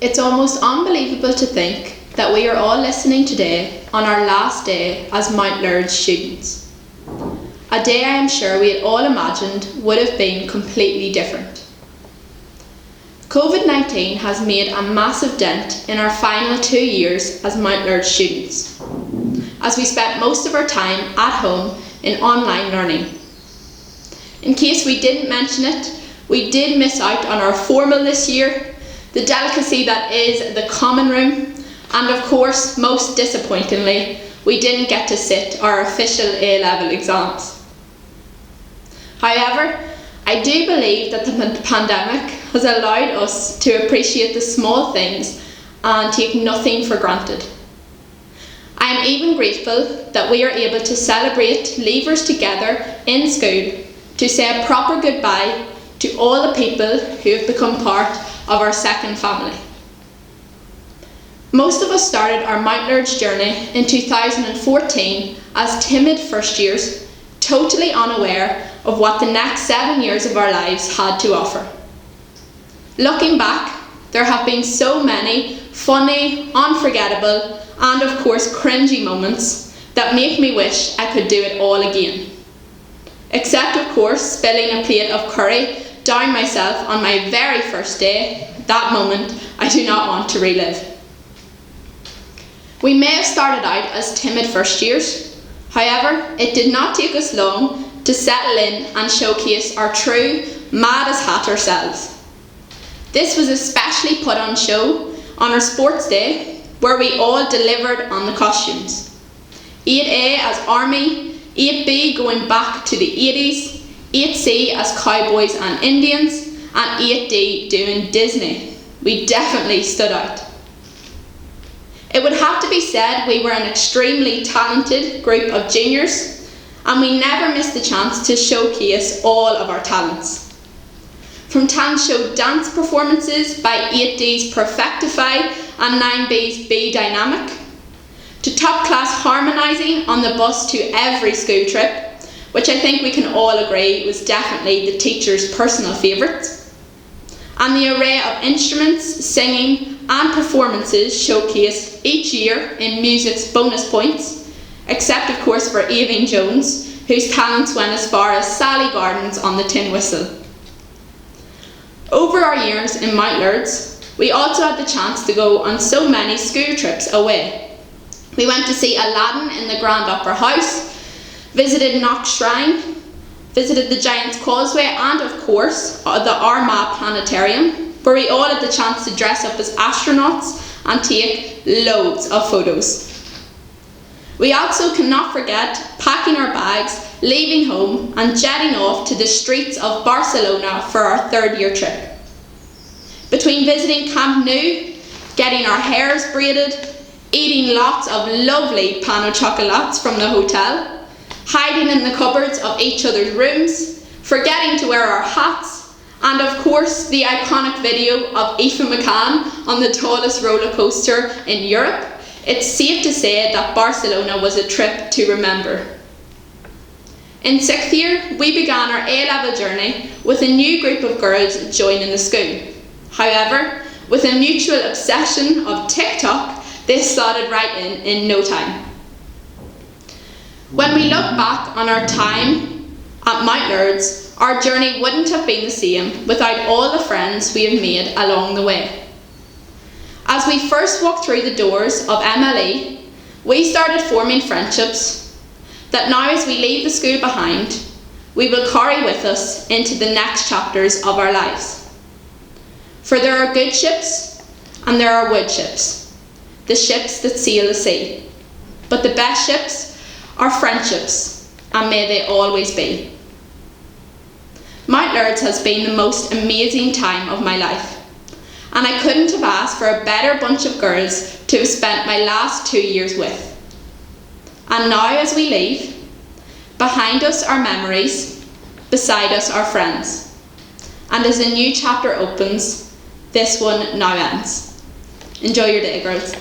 It's almost unbelievable to think that we are all listening today on our last day as Mount Lourdes students. A day I am sure we had all imagined would have been completely different. COVID-19 has made a massive dent in our final 2 years as Mount Lourdes students, as we spent most of our time at home in online learning. In case we didn't mention it, we did miss out on our formal this year, the delicacy that is the common room, and of course, most disappointingly, we didn't get to sit our official A-level exams. However, I do believe that the pandemic has allowed us to appreciate the small things and take nothing for granted. I am even grateful that we are able to celebrate leavers together in school to say a proper goodbye to all the people who have become part of our second family. Most of us started our Mount Lourdes journey in 2014 as timid first years, totally unaware of what the next 7 years of our lives had to offer. Looking back, there have been so many funny, unforgettable, and of course cringy moments that make me wish I could do it all again. Except of course spilling a plate of curry down myself on my very first day. That moment I do not want to relive. We may have started out as timid first years, however, it did not take us long to settle in and showcase our true mad as hatter selves. This was especially put on show on our sports day, where we all delivered on the costumes. 8A as Army, 8B going back to the 80s, 8C as Cowboys and Indians, and 8D doing Disney. We definitely stood out. It would have to be said we were an extremely talented group of juniors, and we never missed the chance to showcase all of our talents. From talent show dance performances by 8D's Perfectify and 9B's Be Dynamic, to top class harmonising on the bus to every school trip, which I think we can all agree was definitely the teacher's personal favourite, and the array of instruments, singing and performances showcased each year in music's bonus points, except of course for Avine Jones, whose talents went as far as Sally Gardens on the tin whistle. Over our years in Mount Lourdes, we also had the chance to go on so many school trips away. We went to see Aladdin in the Grand Opera House, visited Knox Shrine, visited the Giant's Causeway, and of course the Armagh Planetarium, where we all had the chance to dress up as astronauts and take loads of photos. We also cannot forget packing our bags, leaving home and jetting off to the streets of Barcelona for our third year trip. Between visiting Camp Nou, getting our hairs braided, eating lots of lovely pain au chocolats from the hotel, hiding in the cupboards of each other's rooms, forgetting to wear our hats, and of course the iconic video of Aoife McCann on the tallest roller coaster in Europe, it's safe to say that Barcelona was a trip to remember. In 6th year, we began our A-level journey with a new group of girls joining the school. However, with a mutual obsession of TikTok, they slotted right in no time. When we look back on our time at Mount Lourdes, our journey wouldn't have been the same without all the friends we have made along the way. As we first walked through the doors of MLE, we started forming friendships that now, as we leave the school behind, we will carry with us into the next chapters of our lives. For there are good ships and there are wood ships, the ships that sail the sea. But the best ships are friendships, and may they always be. Mount Lourdes has been the most amazing time of my life, and I couldn't have asked for a better bunch of girls to have spent my last 2 years with. And now as we leave, behind us are memories, beside us are friends. And as a new chapter opens, this one now ends. Enjoy your day, girls.